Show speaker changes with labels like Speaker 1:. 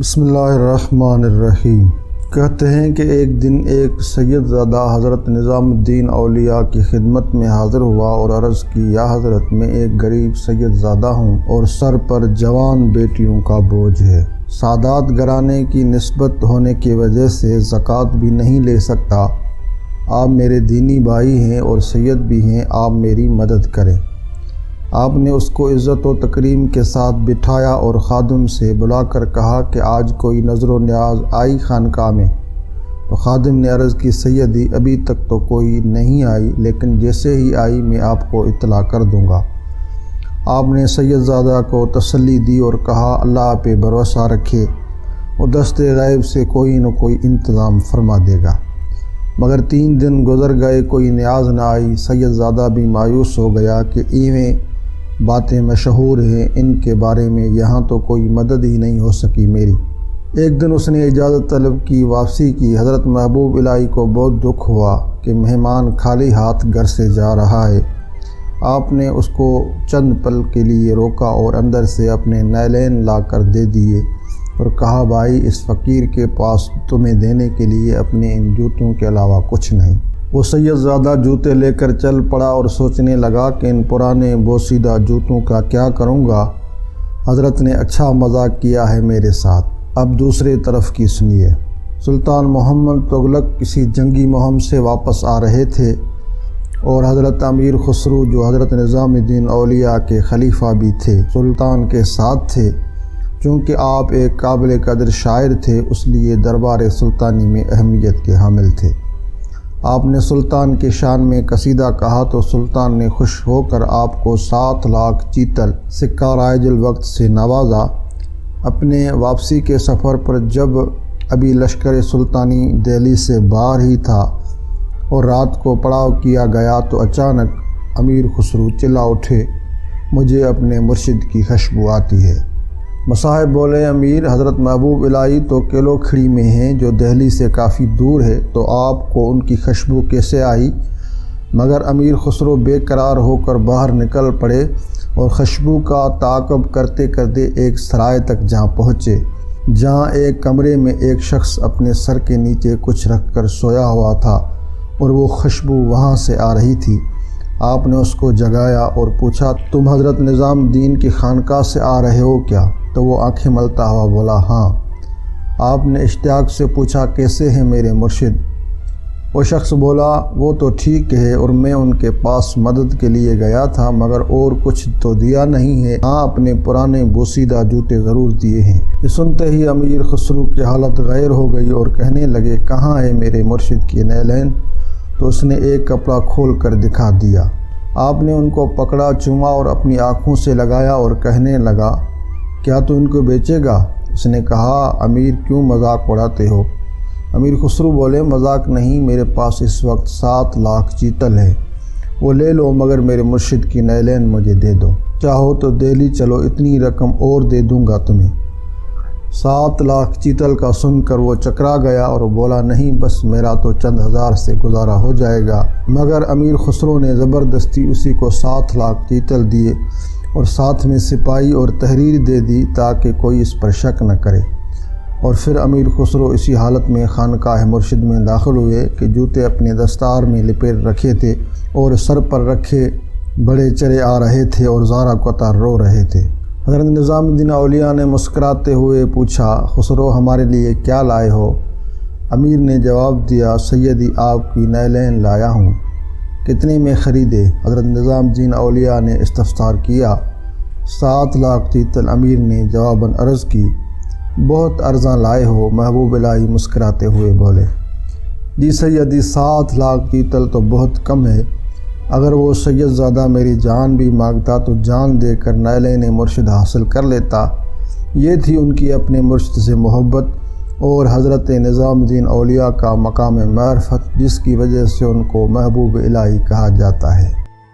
Speaker 1: بسم اللہ الرحمن الرحیم۔ کہتے ہیں کہ ایک دن ایک سید زادہ حضرت نظام الدین اولیاء کی خدمت میں حاضر ہوا اور عرض کی، یا حضرت میں ایک غریب سید زادہ ہوں اور سر پر جوان بیٹیوں کا بوجھ ہے۔ سادات گھرانے کی نسبت ہونے کی وجہ سے زکوٰۃ بھی نہیں لے سکتا۔ آپ میرے دینی بھائی ہیں اور سید بھی ہیں، آپ میری مدد کریں۔ آپ نے اس کو عزت و تکریم کے ساتھ بٹھایا اور خادم سے بلا کر کہا کہ آج کوئی نظر و نیاز آئی خانقاہ میں؟ تو خادم نے عرض کی، سیدی ابھی تک تو کوئی نہیں آئی، لیکن جیسے ہی آئی میں آپ کو اطلاع کر دوں گا۔ آپ نے سید زادہ کو تسلی دی اور کہا، اللہ پہ بھروسہ رکھے، وہ دست غیب سے کوئی نہ کوئی انتظام فرما دے گا۔ مگر 3 دن گزر گئے، کوئی نیاز نہ آئی۔ سید زادہ بھی مایوس ہو گیا کہ ایویں باتیں مشہور ہیں، ان کے بارے میں یہاں تو کوئی مدد ہی نہیں ہو سکی میری۔ ایک دن اس نے اجازت طلب کی، واپسی کی۔ حضرت محبوب الہی کو بہت دکھ ہوا کہ مہمان خالی ہاتھ گھر سے جا رہا ہے۔ آپ نے اس کو چند پل کے لیے روکا اور اندر سے اپنے نعلین لا کر دے دیے اور کہا، بھائی اس فقیر کے پاس تمہیں دینے کے لیے اپنے ان جوتوں کے علاوہ کچھ نہیں۔ وہ سید زادہ جوتے لے کر چل پڑا اور سوچنے لگا کہ ان پرانے بوسیدہ جوتوں کا کیا کروں گا۔ حضرت نے اچھا مذاق کیا ہے میرے ساتھ۔ اب دوسری طرف کی سنیے۔ سلطان محمد تغلق کسی جنگی مہم سے واپس آ رہے تھے اور حضرت امیر خسرو، جو حضرت نظام الدین اولیاء کے خلیفہ بھی تھے، سلطان کے ساتھ تھے۔ چونکہ آپ ایک قابل قدر شاعر تھے، اس لیے دربار سلطانی میں اہمیت کے حامل تھے۔ آپ نے سلطان کے شان میں قصیدہ کہا تو سلطان نے خوش ہو کر آپ کو 7 لاکھ چیتل سکہ رائج الوقت سے نوازا۔ اپنے واپسی کے سفر پر جب ابھی لشکر سلطانی دہلی سے باہر ہی تھا اور رات کو پڑاؤ کیا گیا تو اچانک امیر خسرو چلا اٹھے، مجھے اپنے مرشد کی خوشبو آتی ہے۔ مصاحب بولے، امیر حضرت محبوب الہی تو کیلو کھڑی میں ہیں، جو دہلی سے کافی دور ہے، تو آپ کو ان کی خوشبو کیسے آئی؟ مگر امیر خسرو بے قرار ہو کر باہر نکل پڑے اور خوشبو کا تعاقب کرتے کرتے ایک سرائے تک جا پہنچے، جہاں ایک کمرے میں ایک شخص اپنے سر کے نیچے کچھ رکھ کر سویا ہوا تھا اور وہ خوشبو وہاں سے آ رہی تھی۔ آپ نے اس کو جگایا اور پوچھا، تم حضرت نظام الدین کی خانقاہ سے آ رہے ہو کیا؟ تو وہ آنکھیں ملتا ہوا بولا، ہاں۔ آپ نے اشتیاق سے پوچھا، کیسے ہیں میرے مرشد؟ وہ شخص بولا، وہ تو ٹھیک ہے اور میں ان کے پاس مدد کے لیے گیا تھا، مگر اور کچھ تو دیا نہیں ہے، ہاں اپنے پرانے بوسیدہ جوتے ضرور دیے ہیں۔ یہ سنتے ہی امیر خسرو کی حالت غیر ہو گئی اور کہنے لگے، کہاں ہے میرے مرشد کے نعلین؟ تو اس نے ایک کپڑا کھول کر دکھا دیا۔ آپ نے ان کو پکڑا، چوما اور اپنی آنکھوں سے لگایا اور کہنے لگا، کیا تو ان کو بیچے گا؟ اس نے کہا، امیر کیوں مذاق اڑاتے ہو؟ امیر خسرو بولے، مذاق نہیں، میرے پاس اس وقت 7 لاکھ چیتل ہے، وہ لے لو، مگر میرے مرشد کی نعلین مجھے دے دو۔ چاہو تو دہلی چلو، اتنی رقم اور دے دوں گا تمہیں۔ 7 لاکھ چیتل کا سن کر وہ چکرا گیا اور بولا، نہیں، بس میرا تو چند ہزار سے گزارا ہو جائے گا۔ مگر امیر خسرو نے زبردستی اسی کو 7 لاکھ چیتل دیے اور ساتھ میں سپاہی اور تحریر دے دی تاکہ کوئی اس پر شک نہ کرے۔ اور پھر امیر خسرو اسی حالت میں خانقاہ مرشد میں داخل ہوئے کہ جوتے اپنے دستار میں لپیٹ رکھے تھے اور سر پر رکھے بڑے چرے آ رہے تھے اور زارا قطار رو رہے تھے۔ حضرت نظام الدین اولیاء نے مسکراتے ہوئے پوچھا، خسرو ہمارے لیے کیا لائے ہو؟ امیر نے جواب دیا، سیدی آپ کی نعلین لایا ہوں۔ کتنے میں خریدے؟ حضرت نظام الدین اولیاء نے استفسار کیا۔ 7 لاکھ چیتل، امیر نے جواباً عرض کی۔ بہت ارزاں لائے ہو، محبوب الہی مسکراتے ہوئے بولے۔ جی سیدی، 7 لاکھ چیتل تو بہت کم ہے، اگر وہ سید زادہ میری جان بھی مانگتا تو جان دے کر نعلین مرشد حاصل کر لیتا۔ یہ تھی ان کی اپنے مرشد سے محبت اور حضرت نظام الدین اولیاء کا مقام معرفت، جس کی وجہ سے ان کو محبوب الہی کہا جاتا ہے۔